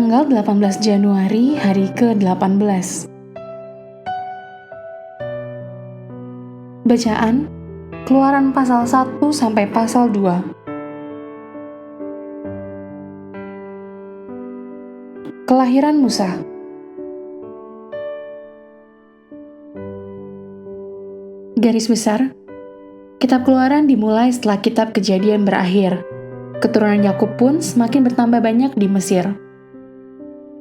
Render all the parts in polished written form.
Tanggal 18 Januari, hari ke-18. Bacaan Keluaran pasal 1 sampai pasal 2. Kelahiran Musa. Garis besar, Kitab Keluaran dimulai setelah Kitab Kejadian berakhir. Keturunan Yakub pun semakin bertambah banyak di Mesir.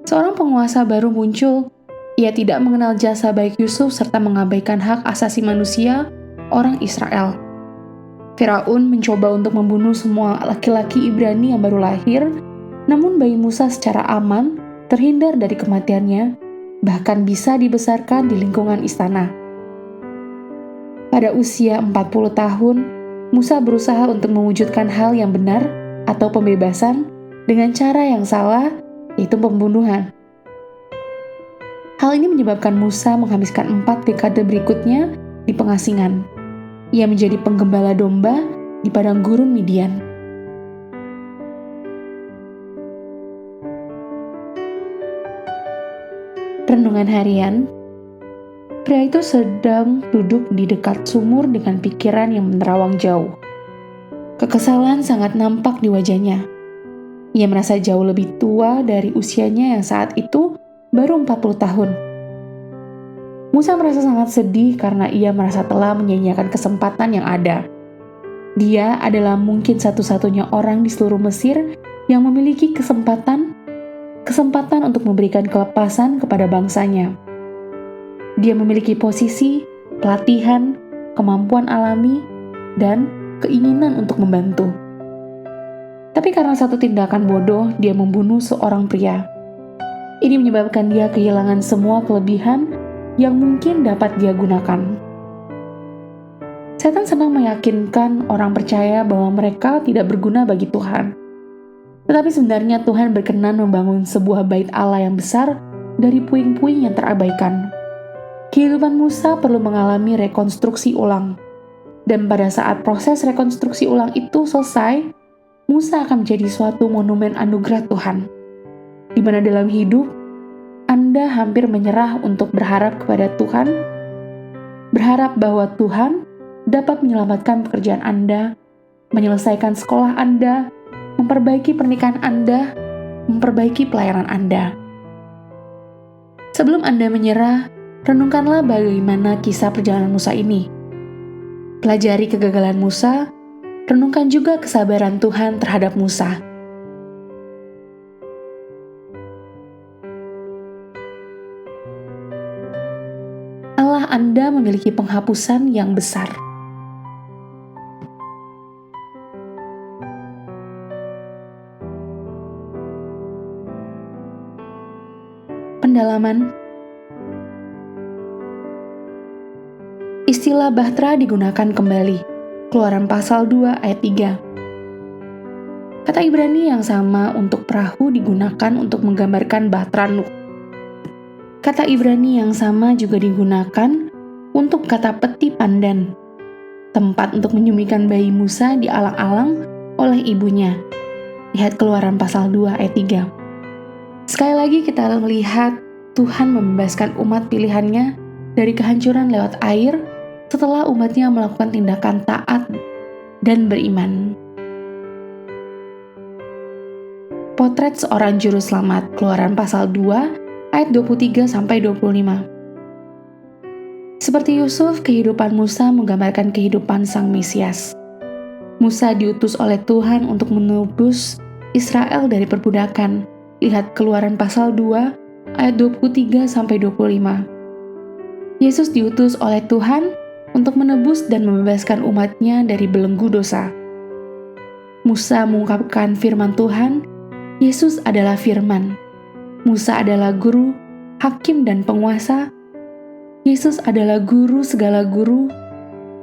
Seorang penguasa baru muncul. Ia tidak mengenal jasa baik Yusuf serta mengabaikan hak asasi manusia orang Israel. Firaun mencoba untuk membunuh semua laki-laki Ibrani yang baru lahir, namun bayi Musa secara aman terhindar dari kematiannya, bahkan bisa dibesarkan di lingkungan istana. Pada usia 40 tahun, Musa berusaha untuk mewujudkan hal yang benar atau pembebasan dengan cara yang salah, yaitu pembunuhan. Hal ini menyebabkan Musa menghabiskan 4 dekade berikutnya di pengasingan. Ia menjadi penggembala domba di padang gurun Midian. Renungan harian. Pria itu sedang duduk di dekat sumur dengan pikiran yang menerawang jauh. Kekesalan sangat nampak di wajahnya. Ia merasa jauh lebih tua dari usianya yang saat itu baru 40 tahun. Musa merasa sangat sedih karena ia merasa telah menyia-nyiakan kesempatan yang ada. Dia adalah mungkin satu-satunya orang di seluruh Mesir yang memiliki kesempatan untuk memberikan kelepasan kepada bangsanya. Dia memiliki posisi, pelatihan, kemampuan alami, dan keinginan untuk membantu. Tapi karena satu tindakan bodoh, dia membunuh seorang pria. Ini menyebabkan dia kehilangan semua kelebihan yang mungkin dapat dia gunakan. Setan senang meyakinkan orang percaya bahwa mereka tidak berguna bagi Tuhan. Tetapi sebenarnya Tuhan berkenan membangun sebuah bait Allah yang besar dari puing-puing yang terabaikan. Kehidupan Musa perlu mengalami rekonstruksi ulang. Dan pada saat proses rekonstruksi ulang itu selesai, Musa akan menjadi suatu monumen anugerah Tuhan, di mana dalam hidup, Anda hampir menyerah untuk berharap kepada Tuhan, berharap bahwa Tuhan dapat menyelamatkan pekerjaan Anda, menyelesaikan sekolah Anda, memperbaiki pernikahan Anda, memperbaiki pelayanan Anda. Sebelum Anda menyerah, renungkanlah bagaimana kisah perjalanan Musa ini. Pelajari kegagalan Musa, renungkan juga kesabaran Tuhan terhadap Musa. Allah Anda memiliki penghapusan yang besar. Pendalaman. Istilah bahtera digunakan kembali. Keluaran pasal 2 ayat 3. Kata Ibrani yang sama untuk perahu digunakan untuk menggambarkan bahtera Nuh. Kata Ibrani yang sama juga digunakan untuk kata peti pandan, tempat untuk menyembunyikan bayi Musa di alang-alang oleh ibunya. Lihat Keluaran pasal 2 ayat 3. Sekali lagi kita melihat Tuhan membebaskan umat pilihannya dari kehancuran lewat air setelah umatnya melakukan tindakan taat dan beriman. Potret seorang juru selamat, Keluaran pasal 2 ayat 23-25. Seperti Yusuf, kehidupan Musa menggambarkan kehidupan sang Mesias. Musa diutus oleh Tuhan untuk menebus Israel dari perbudakan. Lihat Keluaran pasal 2 ayat 23-25. Yesus diutus oleh Tuhan untuk menebus dan membebaskan umatnya dari belenggu dosa. Musa mengungkapkan firman Tuhan, Yesus adalah firman. Musa adalah guru, hakim dan penguasa. Yesus adalah guru segala guru,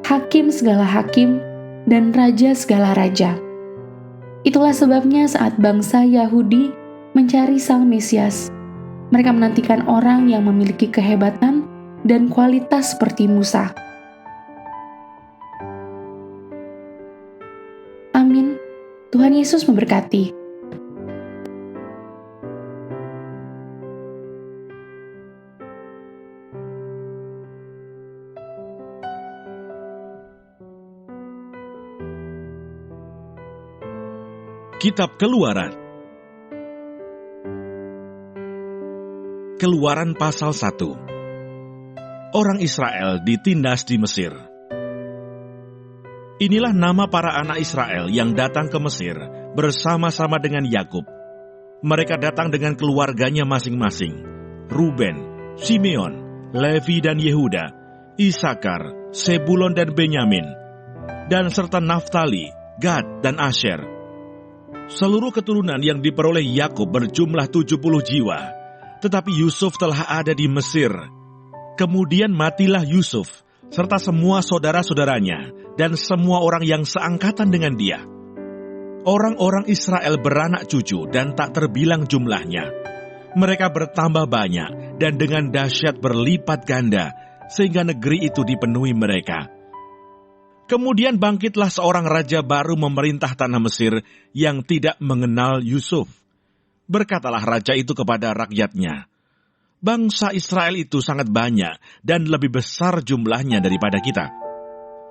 hakim segala hakim, dan raja segala raja. Itulah sebabnya saat bangsa Yahudi mencari sang Mesias, mereka menantikan orang yang memiliki kehebatan dan kualitas seperti Musa. Amin. Tuhan Yesus memberkati. Kitab Keluaran. Keluaran pasal 1. Orang Israel ditindas di Mesir. Inilah nama para anak Israel yang datang ke Mesir bersama-sama dengan Yakub. Mereka datang dengan keluarganya masing-masing. Ruben, Simeon, Levi dan Yehuda, Isakar, Sebulon dan Benyamin, dan serta Naftali, Gad dan Asher. Seluruh keturunan yang diperoleh Yakub berjumlah 70 jiwa, tetapi Yusuf telah ada di Mesir. Kemudian matilah Yusuf, serta semua saudara-saudaranya, dan semua orang yang seangkatan dengan dia. Orang-orang Israel beranak cucu dan tak terbilang jumlahnya. Mereka bertambah banyak dan dengan dahsyat berlipat ganda, sehingga negeri itu dipenuhi mereka. Kemudian bangkitlah seorang raja baru memerintah tanah Mesir yang tidak mengenal Yusuf. Berkatalah raja itu kepada rakyatnya, "Bangsa Israel itu sangat banyak dan lebih besar jumlahnya daripada kita.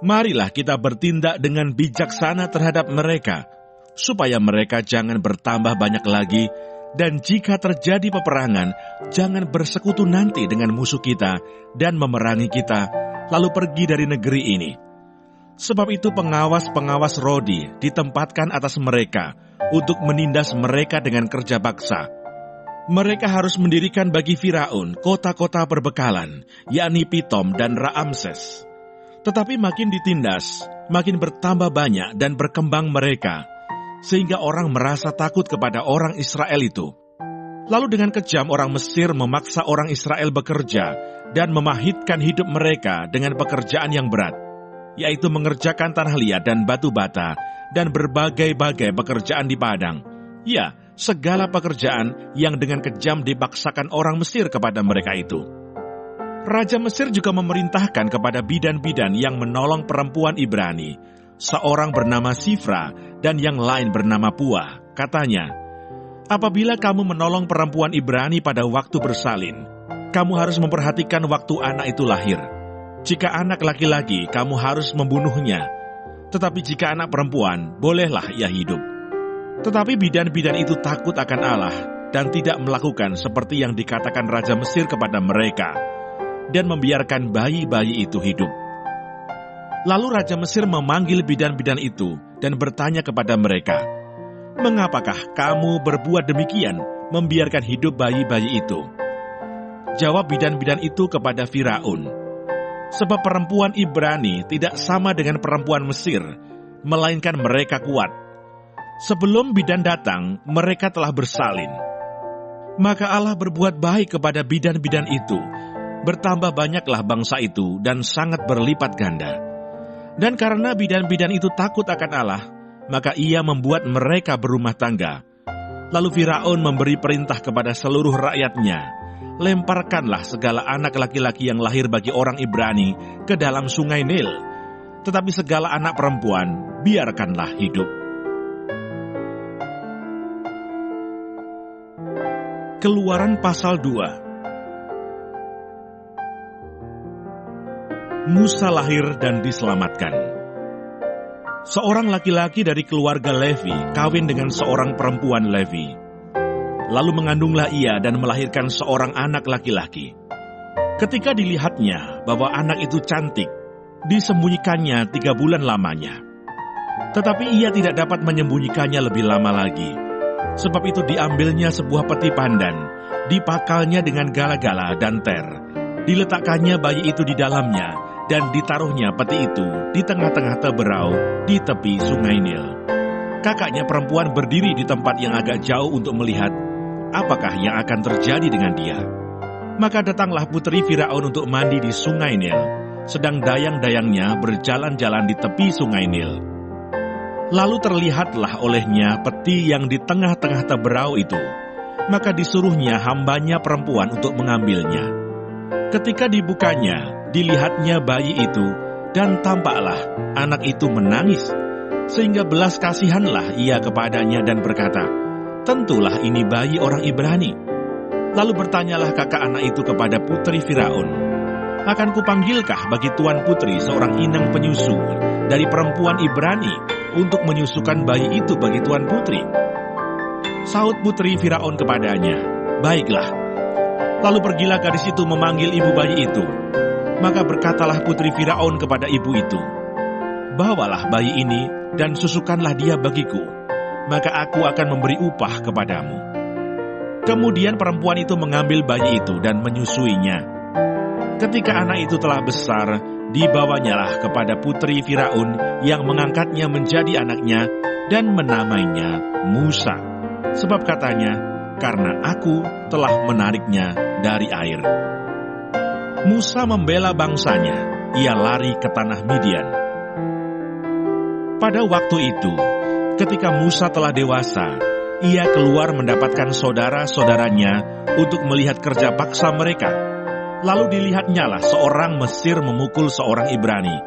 Marilah kita bertindak dengan bijaksana terhadap mereka, supaya mereka jangan bertambah banyak lagi, dan jika terjadi peperangan, jangan bersekutu nanti dengan musuh kita dan memerangi kita, lalu pergi dari negeri ini." Sebab itu pengawas-pengawas Rodi ditempatkan atas mereka untuk menindas mereka dengan kerja baksa. Mereka harus mendirikan bagi Firaun kota-kota perbekalan, yakni Pitom dan Raamses. Tetapi makin ditindas, makin bertambah banyak dan berkembang mereka, sehingga orang merasa takut kepada orang Israel itu. Lalu dengan kejam orang Mesir memaksa orang Israel bekerja dan memahitkan hidup mereka dengan pekerjaan yang berat, yaitu mengerjakan tanah liat dan batu bata, dan berbagai-bagai pekerjaan di padang. Ya, segala pekerjaan yang dengan kejam dipaksakan orang Mesir kepada mereka itu. Raja Mesir juga memerintahkan kepada bidan-bidan yang menolong perempuan Ibrani, seorang bernama Sifra dan yang lain bernama Puah. Katanya, "Apabila kamu menolong perempuan Ibrani pada waktu bersalin, kamu harus memperhatikan waktu anak itu lahir. Jika anak laki-laki, kamu harus membunuhnya. Tetapi jika anak perempuan, bolehlah ia hidup." Tetapi bidan-bidan itu takut akan Allah dan tidak melakukan seperti yang dikatakan Raja Mesir kepada mereka, dan membiarkan bayi-bayi itu hidup. Lalu Raja Mesir memanggil bidan-bidan itu dan bertanya kepada mereka, "Mengapakah kamu berbuat demikian, membiarkan hidup bayi-bayi itu?" Jawab bidan-bidan itu kepada Firaun, "Sebab perempuan Ibrani tidak sama dengan perempuan Mesir, melainkan mereka kuat. Sebelum bidan datang, mereka telah bersalin." Maka Allah berbuat baik kepada bidan-bidan itu. Bertambah banyaklah bangsa itu dan sangat berlipat ganda. Dan karena bidan-bidan itu takut akan Allah, maka ia membuat mereka berumah tangga. Lalu Firaun memberi perintah kepada seluruh rakyatnya, "Lemparkanlah segala anak laki-laki yang lahir bagi orang Ibrani ke dalam sungai Nil, tetapi segala anak perempuan biarkanlah hidup." Keluaran pasal 2. Musa lahir dan diselamatkan. Seorang laki-laki dari keluarga Levi kawin dengan seorang perempuan Levi. Lalu mengandunglah ia dan melahirkan seorang anak laki-laki. Ketika dilihatnya bahwa anak itu cantik, disembunyikannya 3 bulan lamanya. Tetapi ia tidak dapat menyembunyikannya lebih lama lagi. Sebab itu diambilnya sebuah peti pandan, dipakalnya dengan gala-gala dan ter, diletakkannya bayi itu di dalamnya, dan ditaruhnya peti itu di tengah-tengah teberau di tepi sungai Nil. Kakaknya perempuan berdiri di tempat yang agak jauh untuk melihat apakah yang akan terjadi dengan dia. Maka datanglah putri Firaun untuk mandi di sungai Nil, sedang dayang-dayangnya berjalan-jalan di tepi sungai Nil. Lalu terlihatlah olehnya peti yang di tengah-tengah teberau itu. Maka disuruhnya hambanya perempuan untuk mengambilnya. Ketika dibukanya, dilihatnya bayi itu, dan tampaklah anak itu menangis. Sehingga belas kasihanlah ia kepadanya dan berkata, "Tentulah ini bayi orang Ibrani." Lalu bertanyalah kakak anak itu kepada putri Firaun, "Akan kupanggilkah bagi tuan putri seorang inang penyusu dari perempuan Ibrani untuk menyusukan bayi itu bagi tuan putri?" Sahut putri Firaun kepadanya, "Baiklah." Lalu pergilah gadis itu memanggil ibu bayi itu. Maka berkatalah putri Firaun kepada ibu itu, "Bawalah bayi ini dan susukanlah dia bagiku, maka aku akan memberi upah kepadamu." Kemudian perempuan itu mengambil bayi itu dan menyusuinya. Ketika anak itu telah besar, dibawanyalah kepada putri Firaun yang mengangkatnya menjadi anaknya dan menamainya Musa. Sebab katanya, "Karena aku telah menariknya dari air." Musa membela bangsanya, ia lari ke tanah Midian. Pada waktu itu, ketika Musa telah dewasa, ia keluar mendapatkan saudara-saudaranya untuk melihat kerja paksa mereka. Lalu dilihatnyalah seorang Mesir memukul seorang Ibrani,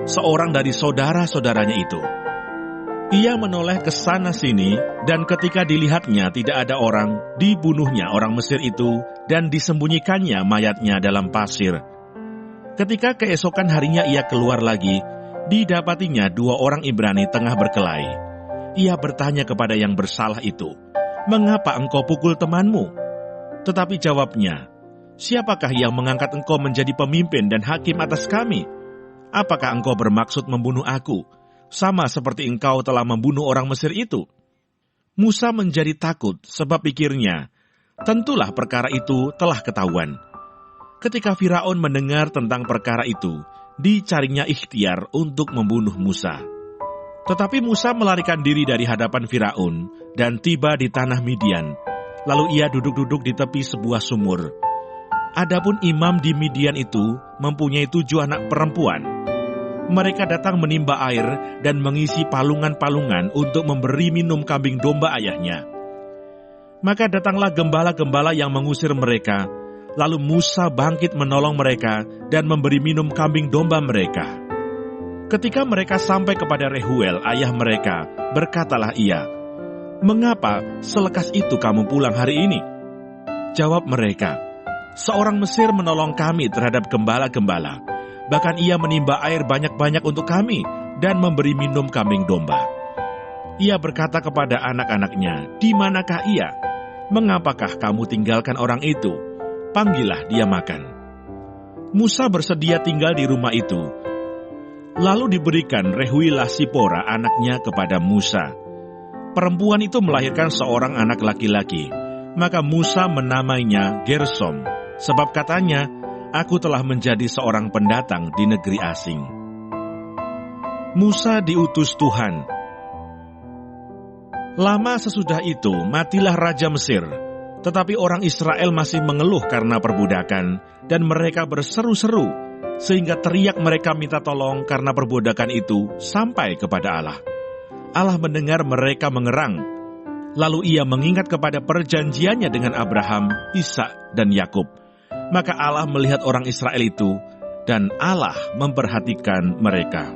seorang dari saudara-saudaranya itu. Ia menoleh ke sana-sini, dan ketika dilihatnya tidak ada orang, dibunuhnya orang Mesir itu dan disembunyikannya mayatnya dalam pasir. Ketika keesokan harinya ia keluar lagi, didapatinya 2 orang Ibrani tengah berkelahi. Ia bertanya kepada yang bersalah itu, "Mengapa engkau pukul temanmu?" Tetapi jawabnya, "Siapakah yang mengangkat engkau menjadi pemimpin dan hakim atas kami? Apakah engkau bermaksud membunuh aku, sama seperti engkau telah membunuh orang Mesir itu?" Musa menjadi takut sebab pikirnya, tentulah perkara itu telah ketahuan. Ketika Firaun mendengar tentang perkara itu, dicarinya ikhtiar untuk membunuh Musa. Tetapi Musa melarikan diri dari hadapan Firaun dan tiba di tanah Midian. Lalu ia duduk-duduk di tepi sebuah sumur. Adapun imam di Midian itu mempunyai 7 anak perempuan. Mereka datang menimba air dan mengisi palungan-palungan untuk memberi minum kambing domba ayahnya. Maka datanglah gembala-gembala yang mengusir mereka, lalu Musa bangkit menolong mereka dan memberi minum kambing domba mereka. Ketika mereka sampai kepada Rehuel, ayah mereka, berkatalah ia, "Mengapa selekas itu kamu pulang hari ini?" Jawab mereka, "Seorang Mesir menolong kami terhadap gembala-gembala. Bahkan ia menimba air banyak-banyak untuk kami dan memberi minum kambing domba." Ia berkata kepada anak-anaknya, "Di manakah ia? Mengapakah kamu tinggalkan orang itu? Panggillah dia makan." Musa bersedia tinggal di rumah itu. Lalu diberikan Rehuilah Sipora anaknya kepada Musa. Perempuan itu melahirkan seorang anak laki-laki. Maka Musa menamainya Gersom, sebab katanya, "Aku telah menjadi seorang pendatang di negeri asing." Musa diutus Tuhan. Lama sesudah itu, matilah Raja Mesir. Tetapi orang Israel masih mengeluh karena perbudakan, dan mereka berseru-seru, sehingga teriak mereka minta tolong karena perbudakan itu sampai kepada Allah. Allah mendengar mereka mengerang. Lalu ia mengingat kepada perjanjiannya dengan Abraham, Ishak, dan Yakub. Maka Allah melihat orang Israel itu, dan Allah memperhatikan mereka.